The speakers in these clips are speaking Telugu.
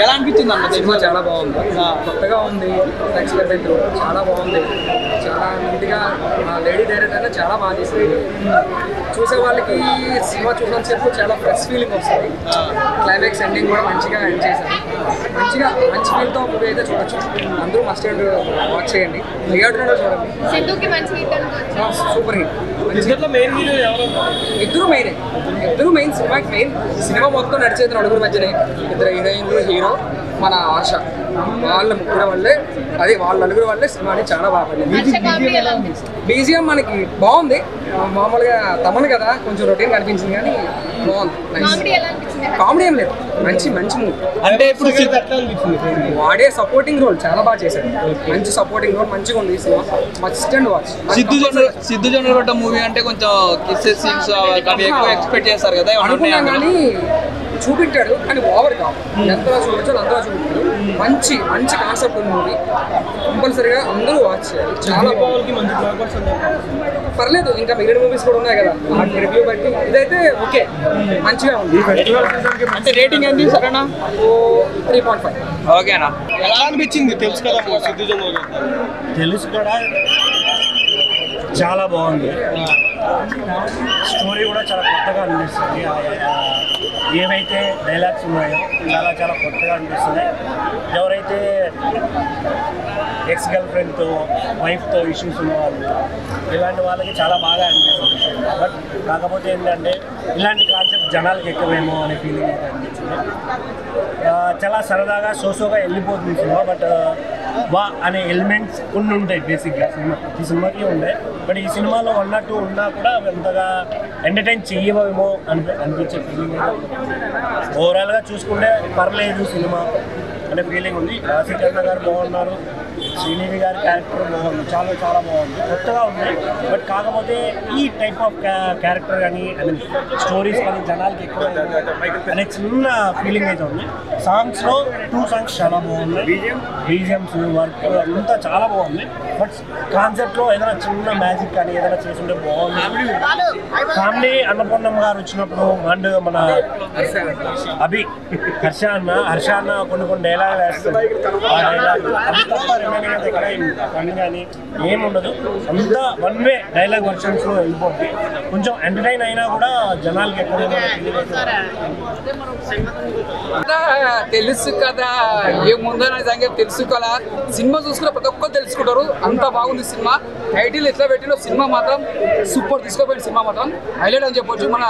ఎలా అనిపించింది అన్న సినిమా? చాలా బాగుంది, కొత్తగా ఉంది, ఎక్స్పెరిమెంట్ చాలా బాగుంది, చాలా నీట్గా లేడీ డైరెక్టర్ చాలా బాగా చేసింది. చూసే వాళ్ళకి సినిమా చూసినంతసేపు చాలా ఫ్రెష్ ఫీలింగ్ వస్తుంది. క్లైమాక్స్ ఎండింగ్ కూడా మంచిగా ఎండ్ చేశారు. మంచి ఫీల్తో మూవీ అయితే చూడొచ్చు. అందరూ మస్ట్ అండ్ వాచ్ చేయండి. థియేటర్లో చూడండి. Super hit. ఇద్దరు మెయిన్ సినిమాకి మెయిన్. సినిమా మొత్తం నడిచేది నలుగురు మధ్యనే. ఇద్దరు హీరోయిన్లు, హీరో, మన ఆశ, వాళ్ళ ముగ్గురు వల్లే, వాళ్ళ నలుగురు వల్లే సినిమాని చాలా బాగా పడింది. బీజిఎం మనకి బాగుంది. మామూలుగా తమను కదా కొంచెం రొటీన్ కనిపించింది కానీ బాగుంది. కామెడీ ఏం లేదు, మంచి మూవీ. అంటే ఇప్పుడు వాడే సపోర్టింగ్ రోల్ చాలా బాగా చేశాడు. మంచి సపోర్టింగ్ రోల్ మంచిగా ఉంది. Cinema must and watch. Siddhu Jonnalagadda movie అంటే కొంచెం కిస్సెస్ సీన్స్ అవి ఎక్కువ ఎక్స్పెక్ట్ చేస్తారు కదా, అనుకున్నాం కానీ చూపించాడు కానీ ఓవర్ కాదు. ఎంతలా చూపించాలో అంతలా చూపించాడు. మంచి కాన్సెప్ట్ ఉంది మూవీ. కంపల్సరీగా అందరూ వాచ్ చేయాలి. చాలా పర్లేదు, ఇంకా మిగిలిన మూవీస్ కూడా ఉన్నాయి కదా, వాటి రివ్యూ బట్టి ఇదైతే ఓకే, మంచిగా ఉంది. అంటే రేటింగ్ ఏంటి సరేనా? 3.5. ఓకేనా? ఎలా అనిపించింది? తెలుసు కదా సిద్ధు జొన్నలగడ్డ. తెలుసు కూడా, చాలా బాగుంది. స్టోరీ కూడా చాలా కొత్తగా అనిపిస్తుంది. ఏవైతే డైలాగ్స్ ఉన్నాయో చాలా కొత్తగా అనిపిస్తుంది. ఎవరైతే ఎక్స్ గర్ల్ ఫ్రెండ్తో, వైఫ్తో ఇష్యూస్ ఉన్నవాళ్ళు, ఇలాంటి వాళ్ళకి చాలా బాగా అనిపిస్తుంది. బట్ కాకపోతే ఏంటంటే ఇలాంటి కాన్సెప్ట్ జనాలకి ఎక్కువేమో అనే ఫీలింగ్ అయితే అనిపించింది. చాలా సరదాగా సోసోగా వెళ్ళిపోతుంది సినిమా. బట్ అనే ఎలిమెంట్స్ కొన్ని ఉంటాయి బేసిక్గా ఈ సినిమాకి ఉంటాయి. బట్ ఈ సినిమాలో 1 or 2 ఉన్నా కూడా అంతగా ఎంటర్టైన్ చేయవేమో అనిపించే ఫీలింగ్. ఓవరాల్గా చూసుకుంటే పర్లేదు సినిమా అనే ఫీలింగ్ ఉంది. రాజశేఖర్ గారు బాగున్నారు, శ్రీనిధి గారి క్యారెక్టర్ బాగుంది, చాలా బాగుంది, కొత్తగా ఉంది. బట్ కాకపోతే ఈ టైప్ ఆఫ్ క్యారెక్టర్ కానీ స్టోరీస్ కానీ జనాలకి ఎక్కువ అనే చిన్న ఫీలింగ్ అయితే ఉంది. సాంగ్స్లో 2 songs చాలా బాగుంది. బీజిఎమ్స్ వర్క్ అంతా చాలా బాగుంది. బట్ కాన్సెప్ట్లో ఏదైనా చిన్న మ్యాజిక్ కానీ ఏదైనా చేసుంటే బాగుంది. ఫ్యామిలీ అన్నపూర్ణమ్మ గారు వచ్చినప్పుడు అండ్ మన హర్ష అన్న కొన్ని డైలాగులు వేస్తారు. ఆ డైలాగ్ అది తప్ప రిమైనింగ్ దగ్గర కానీ ఏముండదు. అంతా 1 way డైలాగ్ వర్షన్స్లో వెళ్ళిపోతుంది. కొంచెం ఎంటర్టైన్ అయినా కూడా జనాలకి ఎక్కువ తెలుసు కదా, ఏముందో సంగతి తెలుసు కదా. సినిమా చూసుకున్న ప్రతి ఒక్కరు తెలుసుకుంటారు. అంత బాగుంది సినిమా. టైటిల్ ఎట్లా పెట్టినో సినిమా మాత్రం సూపర్ తీసుకుపోయిన సినిమా మాత్రం హైలైట్ అని చెప్పొచ్చు. మన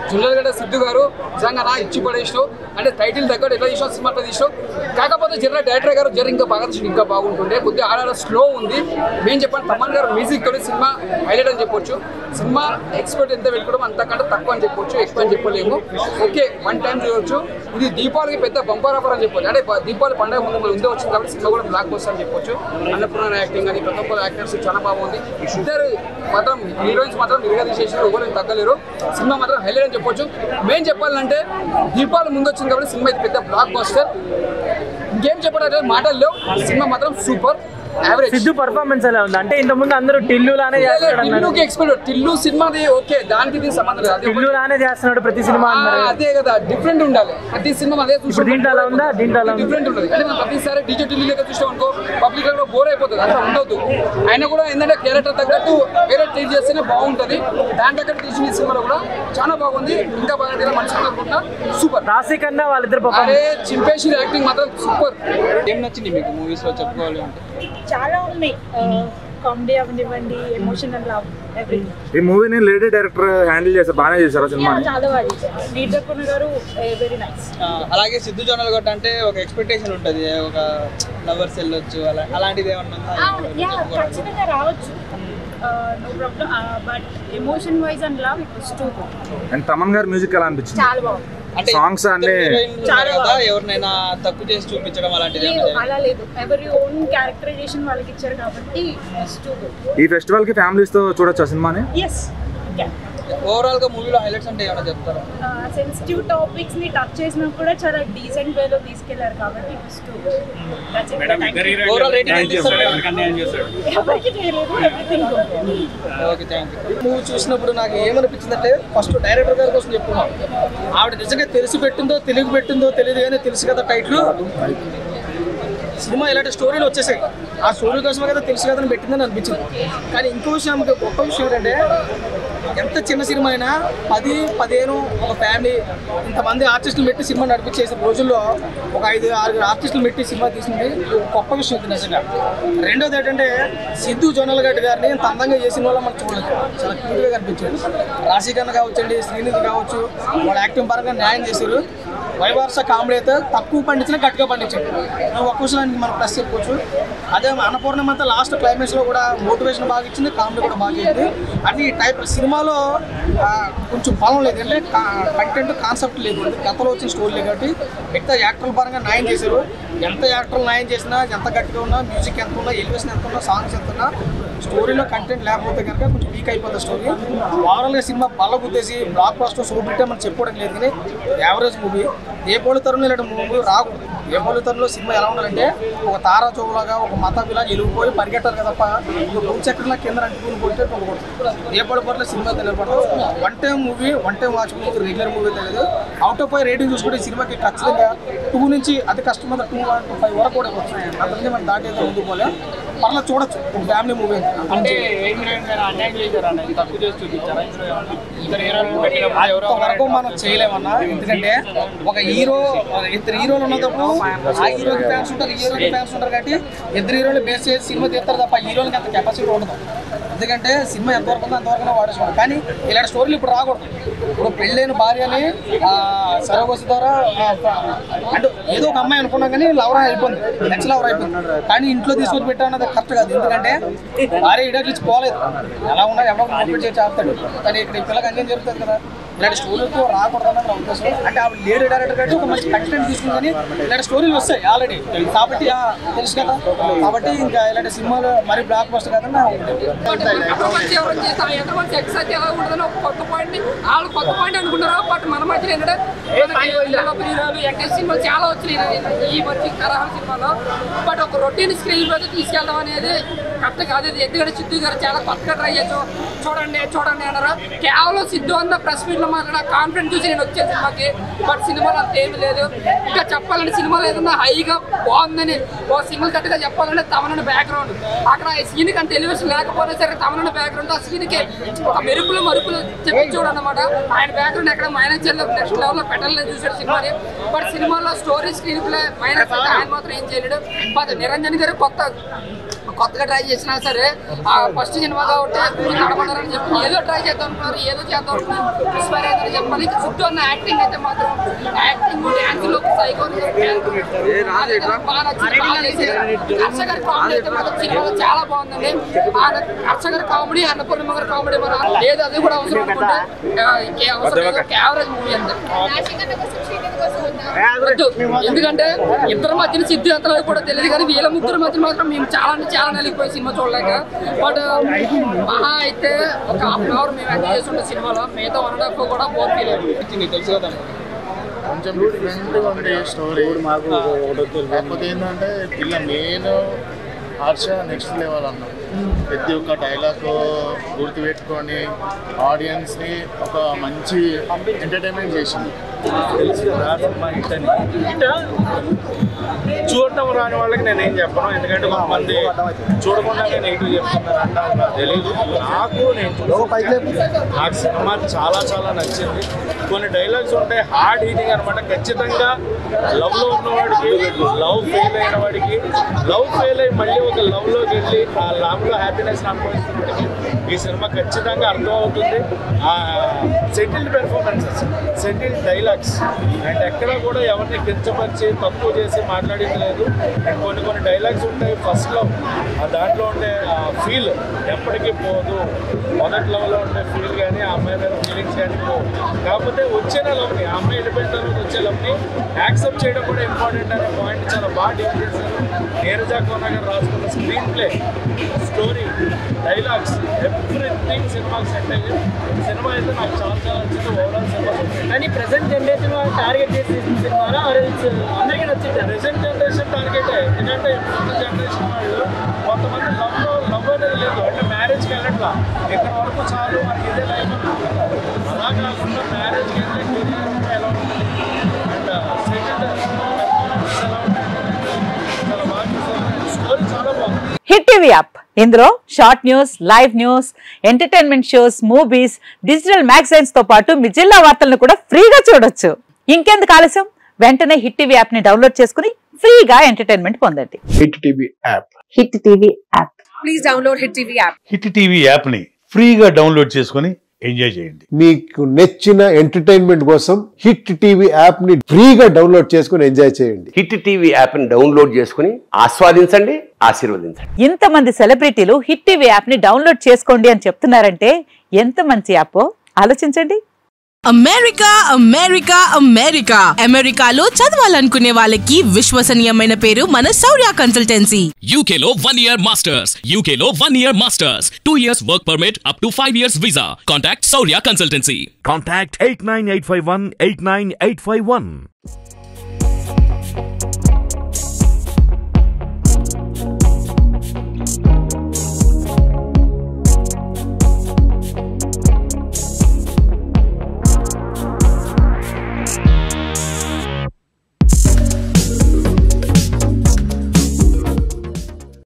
జొన్నలగడ్డ సిద్ధు గారు నిజంగా ఇచ్చి పడేసినావు. అంటే టైటిల్ దగ్గర ఎట్లా తీసినావు సినిమా అట్లా తీసినావు. కాకపోతే డైరెక్టర్ గారు ఇంకా బాగా ఇంకా బాగుంటుండే. కొద్దిగా ఆడాడ స్లో ఉంది. మేము చెప్పాను తమన్ గారు మ్యూజిక్ తోటి సినిమా హైలైట్ అని చెప్పొచ్చు. సినిమా ఎక్స్పెక్ట్ ఎంత పెట్టుకోవడం అంతకంటే తక్కువ అని చెప్పొచ్చు, ఎక్కువ అని చెప్పలేము. ఓకే, 1 time చూడొచ్చు. ఇది దీపావళికి పెద్ద బంపర్ ఆఫర్ అని చెప్పొచ్చు. అంటే దీపావళి పండుగ ముందే వచ్చింది కాబట్టి సినిమా కూడా బ్లాక్ బస్టర్ అని చెప్పొచ్చు. అన్నపూర్ణ యాక్టింగ్ కానీ ప్రతి ఒక్కరు యాక్టర్స్ చాలా బాగుంది. ఇద్దరు మాత్రం హీరోయిన్స్ మాత్రం నిరగదీసేసారు, ఎవరు తగ్గలేరు. సినిమా మాత్రం హైలైట్ అని చెప్పొచ్చు. మేము చెప్పాలంటే దీపావళి ముందు వచ్చింది కాబట్టి సినిమా ఇది పెద్ద బ్లాక్ బస్టర్. ఇంకేం చెప్పడం మాటల్లో సినిమా మాత్రం సూపర్. సిద్ధు పర్ఫార్మెన్స్ ఎలా ఉంది? అంటే ఇంతకుముందు అందరూ టిల్లు లానే చేస్తున్నాడు. టిల్లు సినిమాది ఓకే, దానికి దీనికి సంబంధం లేదు. టిల్లు లానే చేస్తున్నాడు ప్రతి సినిమా. అదే కదా, డిఫరెంట్ ఉండాలి ప్రతి సినిమా. అదే దీంట్లో అలా ఉందా? దీంట్లో డిఫరెంట్ ఉంటుంది. అంటే మనం ప్రతిసారి డీజే టిల్లు లెక్క చూసాం అనుకో, పబ్లిక్ లో బోర్ అయిపోతుంది. అట్లా ఉండదు. ఆయన కూడా ఏంటంటే క్యారెక్టర్ తగ్గట్టు వేరే ట్రీట్ చేస్తేనే బాగుంటుంది. దాని దగ్గర తీసిన ఈ సినిమాలో కూడా చాలా బాగుంది. ఇంకా బాగా తీయాలి మంచిగా అనుకుంటున్నా. సూపర్. రాశికన్నా వాళ్ళిద్దరు చింపేసి యాక్టింగ్ మాత్రం సూపర్. ఏం నచ్చింది మీకు మూవీస్ లో చెప్పుకోవాలి అంటే? చాలా ఉన్నాయి. కామెడీ అవనివ్వండి, ఎమోషనల్ లవ్, ఎవ్రీథింగ్. ఈ మూవీని లేడీ డైరెక్టర్ హ్యాండిల్ చేశారు, బాగానే చేశారు సినిమా. చాలా బాగా చేశారు. నీటకున్న గారు వెరీ నైస్. అలాగే సిద్ధు జొన్నలగడ్డ అంటే ఒక ఎక్స్పెక్టేషన్ ఉంటుంది, ఒక లవర్స్ వెళ్ళొచ్చు అలాంటిది ఏమన్నా? ఖచ్చితంగా రావచ్చు, no problem. But emotion wise and love it was too good. And Thaman గారి మ్యూజిక్ ఎలా అనిపించింది? చాలా బాగుంది. అంటే సాంగ్స్ అన్ని ఎవరినైనా తక్కువ చేసి చూపించడం అలాంటిది అలా లేదు. ఎవరి ఓన్ క్యారెక్టరైజేషన్ వాళ్ళకి ఇచ్చారు కాబట్టి ఈ ఫెస్టివల్ కి ఫ్యామిలీస్ తో చూడొచ్చు సినిమాని. ఎస్. ఓవరాల్గా మూవీలో హైలైట్స్ అంటే ఏమైనా చెప్తారా? సెన్సిటివ్ టాపిక్స్ని టచ్ చేసినా కూడా చాలా డీసెంట్ వేలో తీసుకెళ్లారు కాబట్టి ఓవరాల్ రేటింగ్ ఎవరికి చేయలేదు everything. Okay, thank you. Movie చూసినప్పుడు నాకు ఏమనిపించిందంటే ఫస్ట్ డైరెక్టర్ గారి కోసం చెప్పుకున్నాం. ఆవిడ నిజంగా తెలిసి పెట్టిందో తెలియక పెట్టిందో తెలియదు కానీ తెలుసు కదా టైటిల్ సినిమా ఇలాంటి స్టోరీలు వచ్చేసాయి. ఆ స్టోరీ కోసమే కదా తెలుసు కదా అని పెట్టిందని అనిపించింది. కానీ ఇంకో విషయం గొప్ప విషయం ఏంటంటే ఎంత చిన్న సినిమా అయినా 10-15 ఒక ఫ్యామిలీ ఇంతమంది ఆర్టిస్టులు పెట్టి సినిమా నడిపించేసిన రోజుల్లో ఒక 5-6 ఆర్టిస్టులు పెట్టి సినిమా తీసింది గొప్ప విషయం ఇది నిజంగా. రెండోది ఏంటంటే సిద్ధు జొన్నలగడ్డ గారిని ఇంత అందంగా చేసిన వల్ల మనకు చూడలేదు, చాలా క్యూట్గా కనిపించాడు. రాశికన్న కావచ్చండి, శ్రీనిధి కావచ్చు, వాళ్ళ యాక్టింగ్ పరంగా న్యాయం చేశారు. వైవర్ష కామెడీ అయితే తక్కువ పండించినా గట్టిగా పండించాడు. ఒక్క విషయానికి మనం ప్లస్ చెప్పుకోవచ్చు. అదే అన్నపూర్ణం అంతా లాస్ట్ క్లైమాక్స్లో కూడా మోటివేషన్ బాగా ఇచ్చింది, కామెడీ కూడా బాగా ఇచ్చింది. అన్ని టైప్ సినిమాలో కొంచెం బలం లేదు, అంటే కంటెంట్ కాన్సెప్ట్ లేదు, గతంలో వచ్చిన స్టోరీ లేదు. కాబట్టి మిగతా యాక్టర్ల పరంగా న్యాయం చేశారు. ఎంత యాక్టర్లు న్యాయం చేసినా, ఎంత గట్టిగా ఉన్నా, మ్యూజిక్ ఎంత ఉన్నా, ఎలివేషన్ ఎంత ఉన్నా, సాంగ్స్ ఎంత ఉన్నా, స్టోరీలో కంటెంట్ లేకపోతే కనుక కొంచెం వీక్ అయిపోతుంది స్టోరీ. ఓవరాల్గా సినిమా బల్ల గుద్దేసి బ్లాక్ బస్టర్ సూపర్ హిట్ మనం చెప్పుకోవడం లేదు, కానీ యావరేజ్ మూవీ. ఏ పోలి తరంలో ఇలాంటి మూవీ రాకూడదు. ఏ పోలి తరంలో సినిమా ఎలా ఉండాలంటే ఒక తారా చౌలాగా, ఒక మతాబిలాగా ఎలిగిపోయి పరిగెట్టారు కదప్ప భూచక్రంలో కింద అంటుకుని పోతే కొనుక్కోవచ్చు. ఏ పొడి పట్ల సినిమా తెలియపడదు. One time movie, one time watch movie, regular movie తెలియదు. అవుట్ ఆఫ్ 5 రేటింగ్ చూసుకుంటే ఈ సినిమాకి ఖచ్చితంగా 2 నుంచి అతి కష్టమైన 2-5 వరకు కూడా వస్తున్నాయి. అంతమంది మనం దాటేదో ముందుకు పోలే, పర్లేదు చూడొచ్చు, ఫ్యామిలీ మూవీ. అంటే వరకు మనం చేయలేమన్నా, ఎందుకంటే ఒక హీరో 2 హీరోలు ఉన్నప్పుడు ఆ హీరోకి ఫ్యాన్స్ ఉంటారు, ఈ హీరోకి ఫ్యాన్స్ ఉంటారు. కాబట్టి 2 హీరోలు బేస్ చేసి సినిమా తీస్తారు తప్ప హీరోలకి అంత కెపాసిటీ ఉండదు. ఎందుకంటే సినిమా ఎంతవరకు ఉందో అంతవరకు వాడేసుకోవాలి. కానీ ఇలాంటి స్టోరీలు ఇప్పుడు రాకూడదు. ఇప్పుడు పెళ్ళైన భార్యని సరోగసి ద్వారా అంటే ఏదో ఒక అమ్మాయి అనుకున్నాం కానీ లవర్ అయిపోయింది, నెక్స్ట్ లవర్ అయిపోయింది. కానీ ఇంట్లో తీసుకొచ్చి పెట్టామన్నది కరెక్ట్ కాదు. ఎందుకంటే భార్య ఇడకి ఇచ్చి పోలేదు, ఎలా ఉన్నా ఎవరో మోటివేట్ చేసి ఆపుతాడు. కానీ ఇక్కడ ఈ పిల్లకి అన్యం జరుగుతుంది కదా. ఇలాంటి స్టోరీలతో రాకూడదని నా ఉద్దేశం. అంటే ఆవిడ లేడీ డైరెక్టర్ కాబట్టి ఒక మంచి కంటెంట్ తీసుకుని కానీ ఇలాంటి స్టోరీలు వస్తాయి ఆల్రెడీ కాబట్టి తెలుసు కదా. కాబట్టి ఇంకా ఇలాంటి సినిమాలు మరీ బ్లాక్ బస్టర్ కాదని నా కొత్త పాయింట్ అనుకుంటారు. బట్ మన మధ్య ఏంటంటే సినిమాలు చాలా వచ్చినాయి ఈ మధ్య తరహా సినిమాలో. బట్ ఒక రొటీన్ స్క్రీన్ మీద తీసుకెళ్ళడం అనేది కరెక్ట్ కాదు. ఎందుకంటే సిద్ధు గారు చాలా కొత్తగా ట్రై చేసాం, చూడండి అన్నారు. కేవలం సిద్ధు అన్న ప్రెస్ మీట్ లో మాట్లాడిన కాన్ఫిడెంట్ చూసి నేను వచ్చే సినిమాకి. బట్ సినిమాలో అంత ఏమి లేదు. ఇంకా చెప్పాలంటే సినిమాలో ఏదన్నా హైగా బాగుందని ఓ సింగిల్ కట్గా చెప్పాలంటే తమనన్న బ్యాక్గ్రౌండ్, అక్కడ సీన్కి అంత ఎలివేషన్ లేకపోయినా సరే తమనన్న బ్యాక్గ్రౌండ్ ఆ సీన్కి ఒక మెరుపులు చెప్పించోడు అనమాట. ఆయన బ్యాక్గ్రౌండ్ ఎక్కడ మైనస్ చేయలేదు, నెక్స్ట్ లెవెల్లో పెట్టాలని చూసాడు సినిమాని. బట్ సినిమాలో స్టోరీ స్క్రీన్ ప్లే మైనస్ ఆయన మాత్రం ఏం చేయలేడు. బట్ నిరంజన్ గారు కొత్తగా ట్రై చేసినా సరే ఫస్ట్ సినిమా కాబట్టి నడపడారని చెప్పి ఏదో ట్రై చేద్దాం అనుకున్నారు, ఏదో చేద్దాం అనుకున్నారు, ఇన్స్పైర్ అవుతారని చెప్పాలి. సిద్ధు అన్న యాక్టింగ్ అయితే మాత్రం యాక్టింగ్ డ్యాన్స్ లో సైకో బాగా నచ్చింది. హర్ష గారి కామెడీ అయితే మాత్రం సినిమాలో చాలా బాగుందండి. హర్ష గారి కామెడీ, అన్నపూర్ణమ్మ గారి కామెడీ మన లేదు, అది కూడా అవసరం అనుకుంటే యావరేజ్ మూవీ అంతే. ఎందుకంటే ఇద్దరి మధ్యన సిద్ధు ఎంత కూడా తెలియదు, కానీ వీళ్ళ ముగ్గురు మధ్య మాత్రం మేము చాలా నలిగిపోయి సినిమా చూడలేక. బట్ మహా అయితే ఒక 1/2 అవర్ మేము ఎంజాయ్ చేస్తుండే సినిమాలో, మిగతా 1.5 కూడా బోర్ ఫీల్ అయ్యింది. తెలుసు కదా, కొంచెం డిఫరెంట్గా ఉండే స్టోరీ. కాకపోతే ఏంటంటే ఇలా మెయిన్ హర్ష నెక్స్ట్ లెవెల్ అన్న. ప్రతి ఒక్క డైలాగ్ గుర్తుపెట్టుకొని ఆడియన్స్ని ఒక మంచి ఎంటర్టైన్మెంట్ చేసింది. తెలుసు కదా సినిమా హిట్ అని. హిట్ చూడటం రాని వాళ్ళకి నేను ఏం చెప్పను, ఎందుకంటే కొంతమంది చూడకుండానే నెగిటివ్ చెప్తున్నారంట, నాకు తెలియదు. నాకు సినిమా చాలా నచ్చింది. కొన్ని డైలాగ్స్ ఉంటాయి హార్డ్ హీటింగ్ అనమాట. ఖచ్చితంగా లవ్లో ఉన్నవాడికి, లవ్ ఫెయిల్ అయిన వాడికి, లవ్ ఫెయిల్ అయ్యి మళ్ళీ ఒక లవ్లోకి వెళ్ళి ఆ లవ్లో హ్యాపీనెస్ అనుభవిస్తున్నవాడికి ఈ సినిమా ఖచ్చితంగా అర్థం అవుతుంది. Settled performances, settled dialogues, and ఎక్కడ కూడా ఎవరిని కించపరిచి తక్కువ చేసి మాట్లాడింది లేదు. అండ్ కొన్ని డైలాగ్స్ ఉంటాయి ఫస్ట్లో, దాంట్లో ఉండే ఫీల్ ఎప్పటికీ పోదు. మొదటి లవ్లో ఉండే ఫీల్ కానీ ఆ అమ్మాయి మీద ఫీలింగ్స్ కానీ పోవు. కాకపోతే వచ్చిన లవ్ని, ఆ అమ్మాయి వెళ్ళిపోయిన తర్వాత వచ్చే లవ్ని యాక్సెప్ట్ చేయడం కూడా ఇంపార్టెంట్ అనే పాయింట్ చాలా బాగా డీల్ చేశారు. నీరజ కోన గారు రాసుకున్న screenplay, story, dialogues, everything సినిమాకి సెట్ అయ్యి సినిమా అయితే నాకు చాలా చాలా నచ్చింది. ఓవరాల్ సినిమా కానీ ప్రెసెంట్ జనరేషన్ టార్గెట్ చేసి సినిమానా అందరికీ నచ్చింది. ప్రెసెంట్ జనరేషన్ టార్గెటే. ఎందుకంటే ఇప్పుడు జనరేషన్ వాళ్ళు కొంతమంది లవ్ అనేది లేదు, అంటే మ్యారేజ్కి వెళ్ళట్లా, ఎక్కడ వరకు చాలు మనకి ఇదే లైఫ్ అనుకుంటున్నారు. అలా కాకుండా మ్యారేజ్కి వెళ్ళే కెరీర్ ఎలా ఉంటుంది అండ్ సెకండ్ ఎలా ఉంటుంది చాలా బాగా చూసారు. స్టోరీ చాలా బాగుంది. హిట్ టీవీ యాప్, ఇందులో short news, live news, entertainment shows, movies, digital magazines తో పాటు మీ జిల్లా వార్తలను కూడా ఫ్రీగా చూడొచ్చు. ఇంకెందుకు ఆలస్యం, వెంటనే హిట్ టీవీ యాప్ ని డౌన్లోడ్ చేసుకుని ఫ్రీగా ఎంటర్టైన్మెంట్ పొందండి. Hit TV app. Hit TV app. Please download hit TV app. Hit TV app ని ఫ్రీగా డౌన్లోడ్ చేసుకుని ఎంజాయ్ చేయండి. మీకు నచ్చిన ఎంటర్టైన్మెంట్ కోసం హిట్ టీవీ యాప్ ని ఫ్రీగా డౌన్లోడ్ చేసుకుని ఎంజాయ్ చేయండి. హిట్ టీవీ యాప్ ని డౌన్లోడ్ చేసుకుని ఆస్వాదించండి, ఆశీర్వదించండి. ఇంతమంది సెలబ్రిటీలు హిట్ టీవీ యాప్ ని డౌన్లోడ్ చేసుకోండి అని చెప్తున్నారంటే ఎంత మంచి యాప్ ఆలోచించండి. అమెరికా అమెరికా అమెరికా అమెరికాలో చదవాలనుకునే వాళ్ళకి విశ్వసనీయమైన పేరు మన శౌర్య కన్సల్టెన్సీ. UK లో 1 year masters, UK లో 1 year masters, 2 years work permit up to 5 years visa. Contact Shaurya Consultancy. Contact 89851 89851.